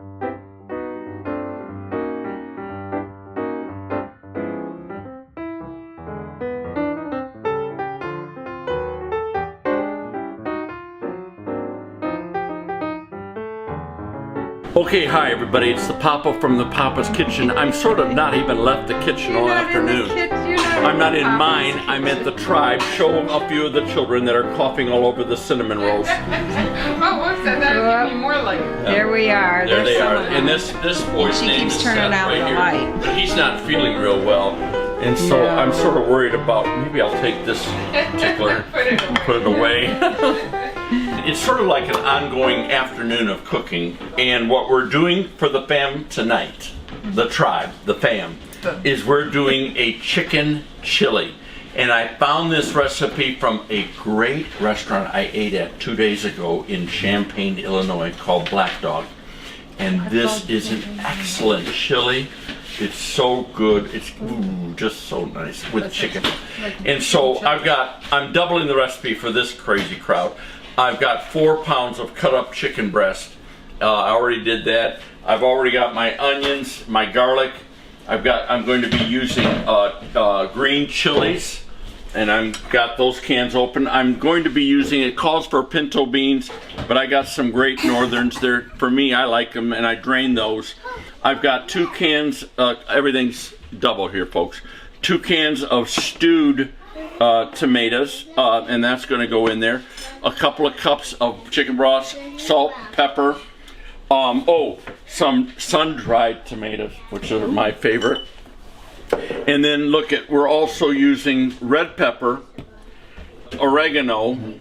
Okay, hi everybody, it's the Papa from the Papa's Kitchen. I'm sort of not even left the kitchen all afternoon. I'm not in mine, I'm at the tribe. Show a few of the children that are coughing all over the cinnamon rolls. Oh, what's that? That would give me more like. There we are. There they are. And this boy's name is Seth right here. Light. But he's not feeling real well. And so I'm sort of worried about, maybe I'll take this tickler and put it away. It's sort of like an ongoing afternoon of cooking, and what we're doing for the fam tonight, the tribe, the fam, is we're doing a chicken chili. And I found this recipe from a great restaurant I ate at 2 days ago in Champaign, Illinois, called Black Dog. And this is an excellent chili. It's so good. It's just so nice with chicken. And so I'm doubling the recipe for this crazy crowd. I've got 4 pounds of cut up chicken breast. I already did that. I've already got my onions, my garlic. I'm going to be using green chilies, and I've got those cans open. I'm going to be using, it calls for pinto beans, but I got some Great Northerns there. For me, I like them, and I drain those. I've got 2 cans, everything's double here, folks. 2 cans of stewed tomatoes, and that's going to go in there. A couple of cups of chicken broth, salt, pepper. Some sun-dried tomatoes, which are my favorite. And then we're also using red pepper, oregano,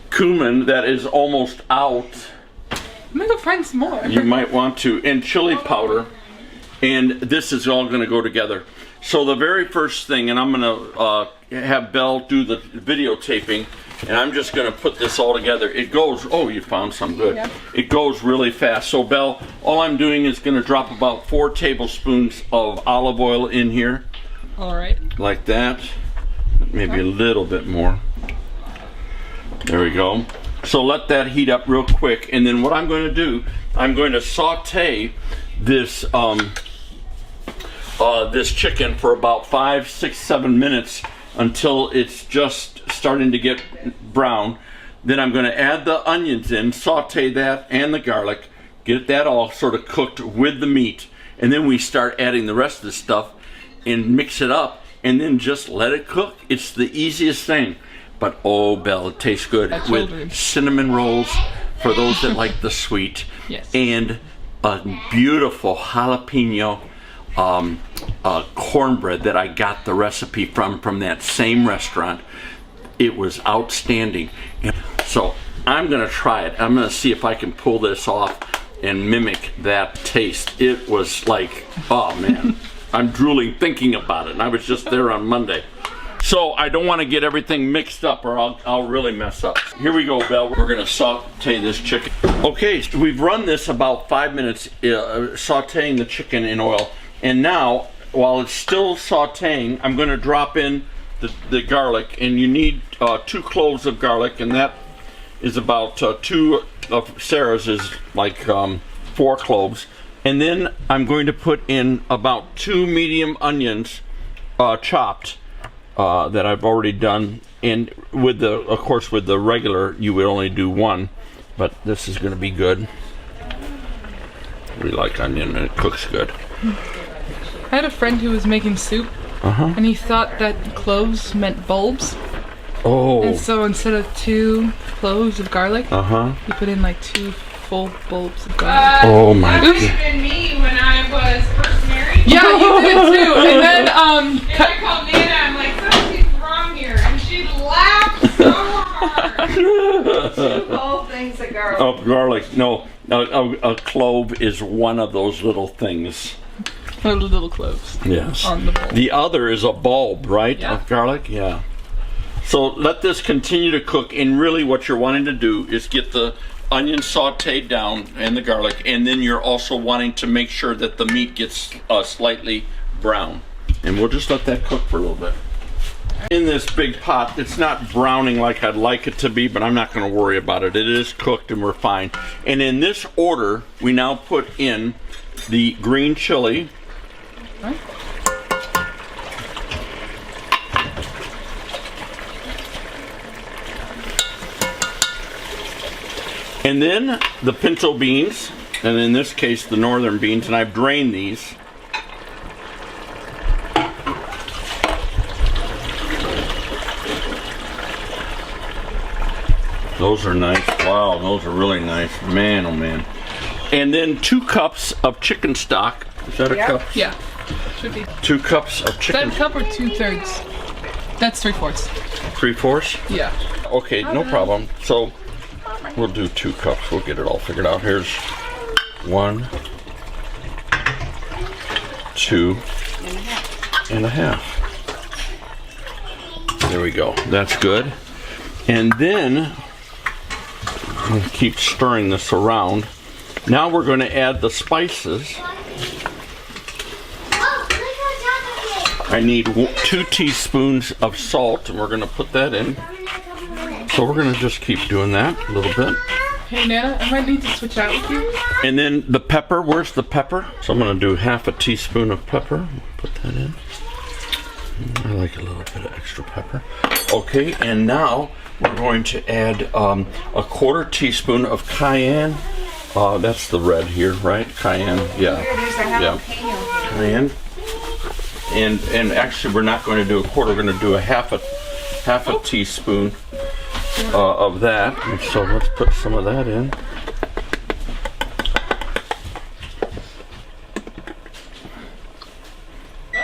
cumin that is almost out. I'm gonna go find some more. You might want to, and chili powder. And this is all going to go together. So the very first thing, and I'm going to have Belle do the videotaping, and I'm just going to put this all together. It goes, oh, you found some good. Yep. It goes really fast. So Belle, all I'm doing is going to drop about 4 tablespoons of olive oil in here. All right. Like that. Maybe a little bit more. There we go. So let that heat up real quick, and then what I'm going to do, I'm going to saute this this chicken for about 5, 6, 7 minutes until it's just starting to get brown. Then I'm going to add the onions in, saute that and the garlic, get that all sort of cooked with the meat, and then we start adding the rest of the stuff and mix it up, and then just let it cook. It's the easiest thing. But oh, Belle, it tastes good with cinnamon rolls for those that like the sweet. Yes. And a beautiful jalapeno cornbread that I got the recipe from that same restaurant. It was outstanding. And so I'm going to try it. I'm going to see if I can pull this off and mimic that taste. It was like, oh man, I'm drooling thinking about it. And I was just there on Monday. So I don't want to get everything mixed up or I'll really mess up. Here we go, Belle. We're going to saute this chicken. Okay, so we've run this about 5 minutes, sauteing the chicken in oil. And now, while it's still sauteing, I'm going to drop in the garlic. And you need 2 cloves of garlic, and that is about 2 of Sarah's is like 4 cloves. And then I'm going to put in about 2 medium onions chopped. That I've already done, and of course with the regular you would only do 1, but this is going to be good. We like onion and it cooks good. I had a friend who was making soup, and he thought that cloves meant bulbs. Oh. And so instead of 2 cloves of garlic, he put in like 2 full bulbs of garlic. Oh my God. That would have been me when I was first married. Yeah, you did too. And then and I called Nana, I'm like, something's wrong here, and she laughed so hard. 2 whole things of garlic. Of garlic. No, a clove is one of those little things. Little cloves. Yes. On the bowl. The other is a bulb, right? Yeah. Of garlic. Yeah. So let this continue to cook, and really what you're wanting to do is get the onion sauteed down and the garlic, and then you're also wanting to make sure that the meat gets slightly brown. And we'll just let that cook for a little bit. In this big pot, it's not browning like I'd like it to be, but I'm not going to worry about it. It is cooked and we're fine. And in this order, we now put in the green chili. Huh? And then the pinto beans, and in this case the northern beans, and I've drained these. Those are nice. Wow, those are really nice. Man, oh man. And then 2 cups of chicken stock. Is that a cup? Yeah, should be. 2 cups of Is chicken. that a cup or 2/3? That's 3/4. 3/4? Yeah. Okay, no problem. So we'll do 2 cups. We'll get it all figured out. Here's 1, 2 and a half. There we go. That's good. And then I'm gonna keep stirring this around. Now we're going to add the spices. I need 2 teaspoons of salt, and we're going to put that in. So we're going to just keep doing that a little bit. Hey Nana, I might need to switch out with you. And then the pepper, where's the pepper? So I'm going to do half a teaspoon of pepper. Put that in. I like a little bit of extra pepper. Okay, and now we're going to add a 1/4 teaspoon of cayenne. That's the red here, right? Cayenne, yeah. There's a jalapeno here. Cayenne. And actually, we're not going to do a 1/4. We're going to do a half a teaspoon of that. And so let's put some of that in.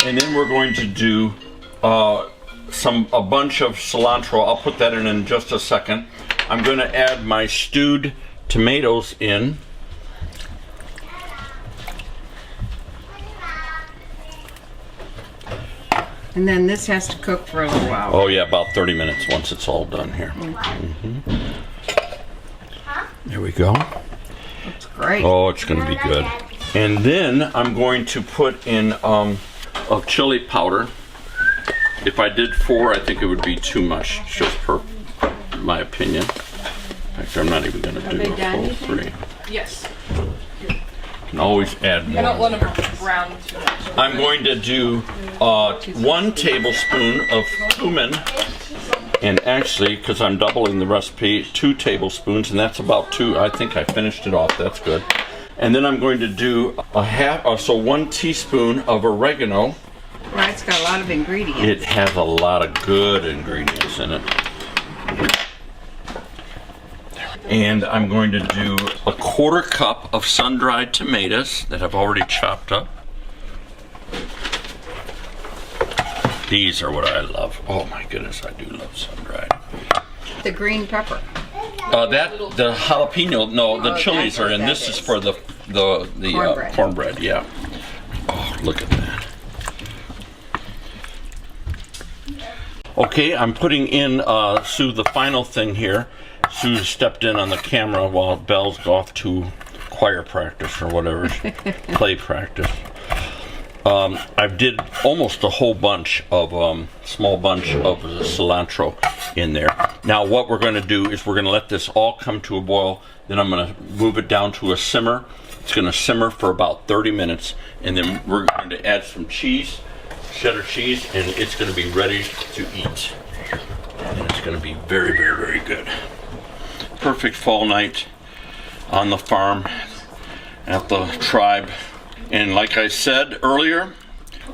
And then we're going to do a bunch of cilantro. I'll put that in just a second. I'm going to add my stewed tomatoes in. And then this has to cook for a little while. Oh yeah, about 30 minutes once it's all done here. Mm-hmm. There we go. That's great. Oh, it's going to be good. And then I'm going to put in of chili powder. If I did 4, I think it would be too much, just per my opinion. In fact, I'm not even going to do a full 3. Yes. Can always add more. I don't want them brown too much. I'm going to do 1 tablespoon of cumin, and actually, because I'm doubling the recipe, 2 tablespoons, and that's about 2. I think I finished it off. That's good. And then I'm going to do 1 teaspoon of oregano. Well, it's got a lot of ingredients. It has a lot of good ingredients in it. And I'm going to do a 1/4 cup of sun-dried tomatoes that I've already chopped up. These are what I love. Oh my goodness, I do love sun-dried. The green pepper. The jalapeno, no, the chilies are in. what This that is is. for the Cornbread. cornbread, yeah. Oh, look at that. Okay, I'm putting in Sue the final thing here. Sue stepped in on the camera while Belle's off to choir practice or whatever, play practice. I did almost a whole bunch of small bunch of cilantro in there. Now what we're going to do is we're going to let this all come to a boil. Then I'm going to move it down to a simmer. It's going to simmer for about 30 minutes, and then we're going to add some cheese, cheddar cheese, and it's going to be ready to eat. And it's going to be very, very, very good. Perfect fall night on the farm at the tribe. And like I said earlier,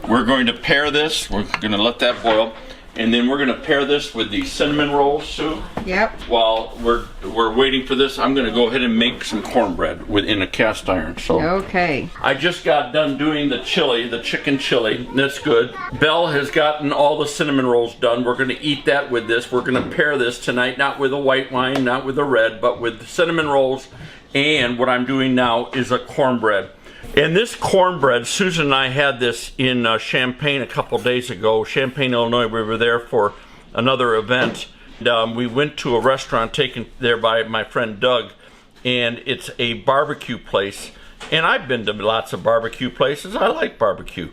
we're going to pair this. We're going to let that boil, and then we're going to pair this with the cinnamon rolls, Sue. Yep. While we're waiting for this, I'm going to go ahead and make some cornbread in a cast iron. So Okay. I just got done doing the chili, the chicken chili. That's good. Belle has gotten all the cinnamon rolls done. We're going to eat that with this. We're going to pair this tonight, not with a white wine, not with a red, but with the cinnamon rolls. And what I'm doing now is a cornbread. And this cornbread, Susan and I had this in Champaign a couple days ago. Champaign, Illinois. We were there for another event. And, we went to a restaurant taken there by my friend Doug, and it's a barbecue place. And I've been to lots of barbecue places. I like barbecue.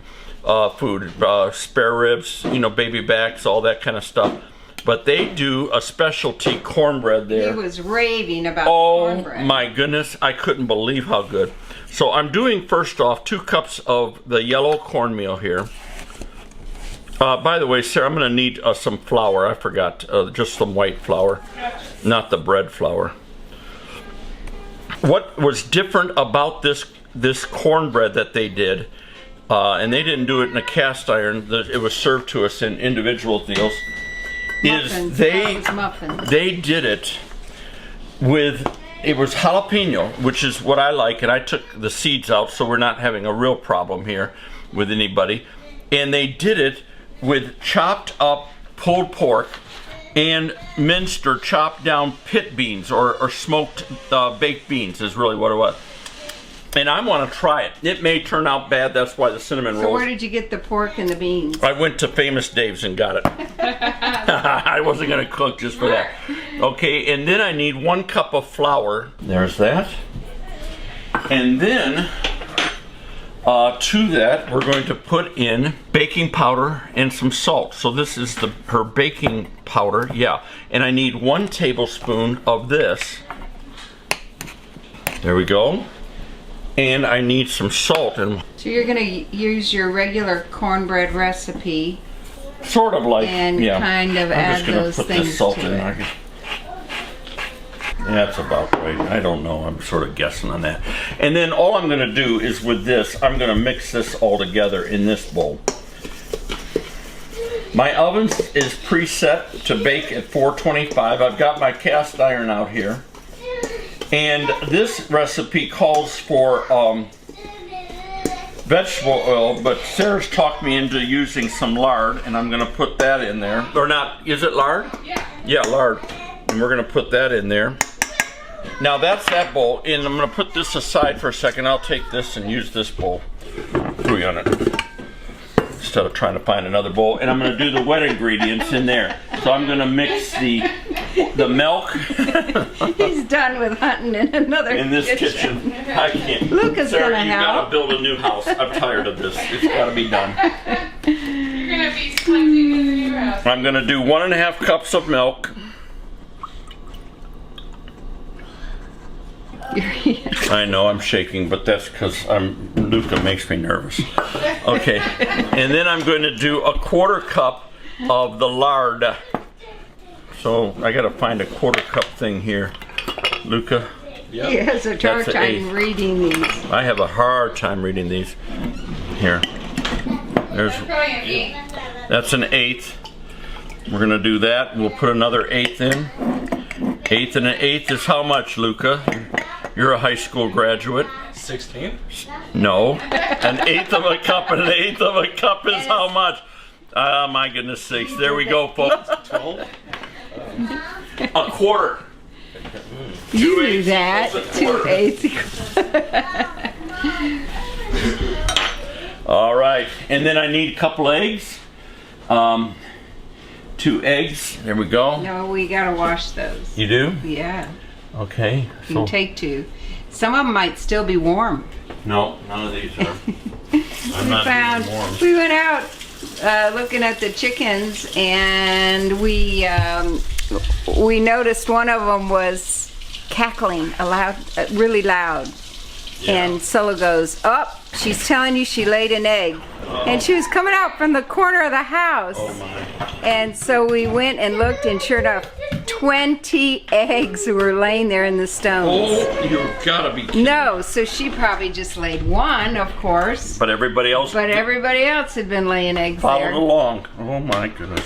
food, spare ribs, you know, baby backs, all that kind of stuff. But they do a specialty cornbread there. He was raving about Oh cornbread. my goodness, I couldn't believe how good. So I'm doing first off 2 cups of the yellow cornmeal here. By the way, Sarah, I'm going to need some flour. I forgot, just some white flour, not the bread flour. What was different about this cornbread that they did, and they didn't do it in a cast iron, it was served to us in individual deals, Muffins. is That was muffins. they did it with, it was jalapeno, which is what I like, and I took the seeds out so we're not having a real problem here with anybody. And they did it with chopped up pulled pork and minced or chopped down pit beans or smoked baked beans is really what it was. And I want to try it. It may turn out bad, that's why the cinnamon rolls. So where did you get the pork and the beans? I went to Famous Dave's and got it. I wasn't going to cook just for that. Okay, and then I need 1 cup of flour. There's that. And then to that, we're going to put in baking powder and some salt. So this is her baking powder, yeah. And I need 1 tablespoon of this. There we go. And I need some salt. And So you're going to use your regular cornbread recipe sort of like, and yeah. kind of I'm add just gonna those put things this salt to in. it. That's about right. I don't know. I'm sort of guessing on that. And then all I'm going to do is with this, I'm going to mix this all together in this bowl. My oven is preset to bake at 425. I've got my cast iron out here. And this recipe calls for vegetable oil, but Sarah's talked me into using some lard, and I'm going to put that in there. Or not, is it lard? Yeah. Yeah, lard. And we're going to put that in there. Now that's that bowl, and I'm going to put this aside for a second. I'll take this and use this bowl. Ooh, on it. Instead of trying to find another bowl. And I'm going to do the wet ingredients in there. So I'm going to mix the milk. He's done with hunting in another In this kitchen. I can't. Luca's Sarah, gonna you help. gotta build a new house. I'm tired of this. It's gotta be done. You're gonna be hunting in the new house. I'm gonna do 1.5 cups of milk. I know I'm shaking, but that's because Luca makes me nervous. Okay, and then I'm going to do 1/4 cup of the lard. So I gotta find a 1/4 cup thing here. Luca? He has a hard That's an time reading these. I have a hard time reading these. Here. There's, Probably an 8. that's an 1/8. We're gonna do that. We'll put another 1/8 in. 1/8 and an 1/8 is how much, Luca? You're a high school graduate. 16? No. An 1/8 of a cup and an 1/8 of a cup is how much? Oh my goodness sakes. There we go, folks. 12? 1/4. You knew 2/8 that. equals 1/4. 2/8. All right, and then I need a couple eggs. 2 eggs. There we go. No, we gotta wash those. You do? Yeah, Okay. you can take 2. Some of them might still be warm. No, none of these are. I'm not doing warm. We went out looking at the chickens, and we noticed one of them was cackling really loud. And Scylla goes, "Oh, she's telling you she laid an egg." And she was coming out from the corner of the house. Oh my. And so we went and looked, and sure enough, 20 eggs were laying there in the stones. Oh, you've got to be kidding. No, so she probably just laid one, of course. But everybody else But everybody else had been laying eggs followed there. along. Oh my goodness.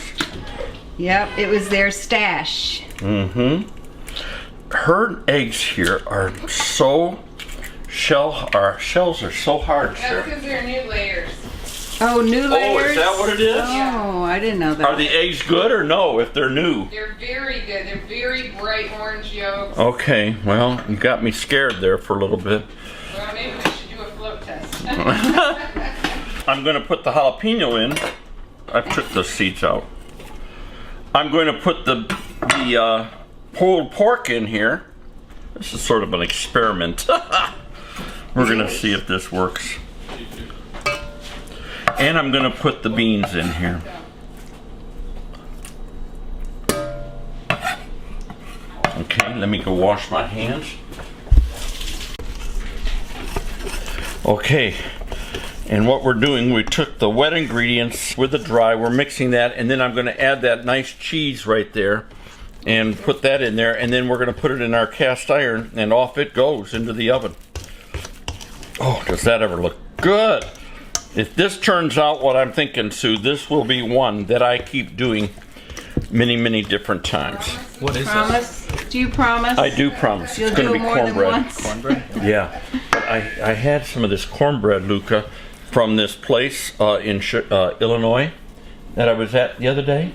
Yep, it was their stash. Mm-hmm. Her eggs here are so shells are so hard, That's Sarah. because they're new layers. Oh, new layers? Oh, is that what it is? Oh, I didn't know that. Are the eggs good or no if they're new? They're very good. They're very bright orange yolks. Okay, well, you got me scared there for a little bit. Well, maybe we should do a float test. I'm going to put the jalapeno in. I took the seeds out. I'm going to put the pulled pork in here. This is sort of an experiment. We're going to see if this works. And I'm gonna put the beans in here. Okay, let me go wash my hands. Okay, and what we're doing, we took the wet ingredients with the dry, we're mixing that, and then I'm gonna add that nice cheese right there and put that in there, and then we're gonna put it in our cast iron, and off it goes into the oven. Oh, does that ever look good? If this turns out what I'm thinking, Sue, this will be one that I keep doing many, many different times. What is Promise? Do you promise? I do promise. You'll It's going do to be it more than cornbread. once? cornbread? Yeah. But I had some of this cornbread, Luca, from this place in Illinois that I was at the other day.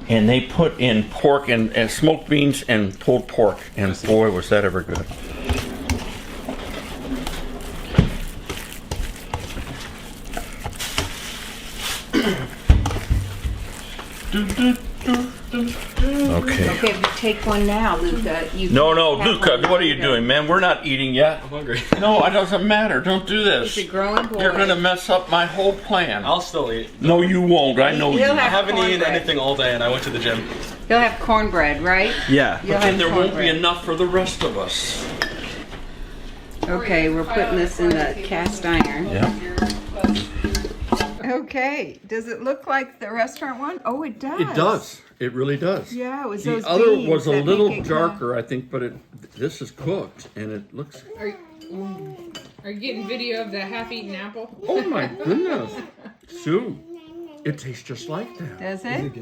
And they put in pork and smoked beans and pulled pork. And boy, was that ever good. Okay. Okay, but take one now, Luca. You No, can have Luca, one what are you later. doing, man? We're not eating yet. I'm hungry. No, it doesn't matter. Don't do this. He's a growing boy. You're gonna mess up my whole plan. I'll still eat. No, you won't. I know you. He'll I have haven't eaten cornbread. anything all day and I went to the gym. He'll have cornbread, right? Yeah. You'll But have then there won't be cornbread. enough for the rest of us. Okay, we're putting this in the cast iron. Yeah. Okay, does it look like the restaurant one? Oh, it does. It does. It really does. Yeah, it was The those other beans was a that little make it darker, I think, but this is cooked and it looks. Are you getting video of the half-eaten apple? Oh my goodness, Sue! It tastes just like that. Does it?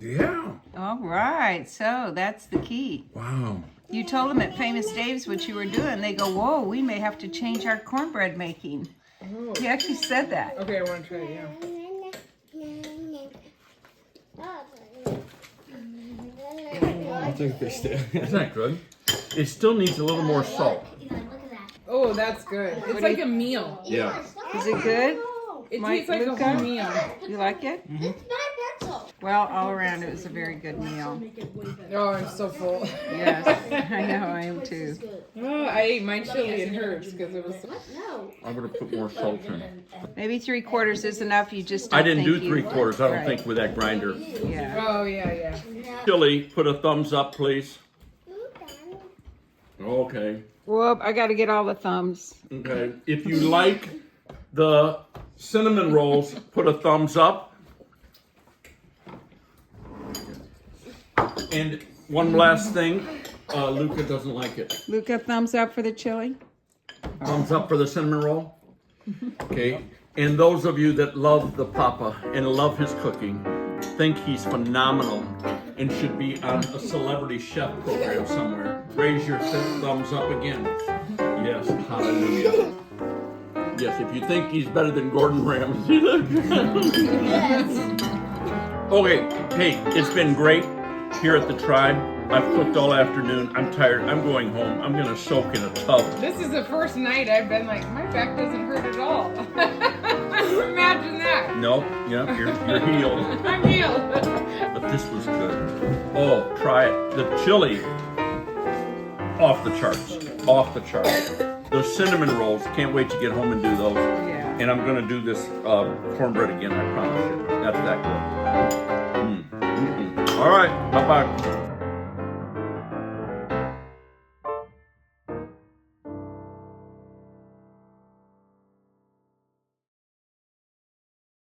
Yeah. All right, so that's the key. Wow. You told them at Famous Dave's what you were doing. They go, whoa, we may have to change our cornbread making. He actually said that. Okay, I want to try it, yeah. Isn't that good? It still needs a little more salt. Oh, that's good. It's like a meal. Yeah. Is it good? It Mike, tastes like Luca? a whole meal. You like it? Well, all around it was a very good meal. Oh, I'm so full. Yes, I know, I am too. Oh, I ate my chili and hers because it was. I'm gonna put more salt in. Maybe 3/4 is enough. You just don't I didn't think do you- 3/4. I don't Right. think with that grinder. Yeah. Oh yeah, yeah. Chili, put a thumbs up, please. Okay. Whoop! I got to get all the thumbs. Okay. If you like the cinnamon rolls, put a thumbs up. And one last thing, Luca doesn't like it. Luca, thumbs up for the chili. Thumbs up for the cinnamon roll. Okay. And those of you that love the Papa and love his cooking, think he's phenomenal and should be on a celebrity chef program somewhere, raise your thumbs up again. Yes, hallelujah. Yes, if you think he's better than Gordon Ramsay. Okay, hey, it's been great here at the Tribe. I've cooked all afternoon. I'm tired. I'm going home. I'm gonna soak in a tub. This is the first night I've been like, my back doesn't hurt at all. Imagine that. No, yeah, you're healed. I'm healed. But this was good. Oh, try it. The chili, off the charts. Off the charts. Those cinnamon rolls, can't wait to get home and do those. Yeah. And I'm gonna do this cornbread again, I promise you. That's that good. All right, bye-bye.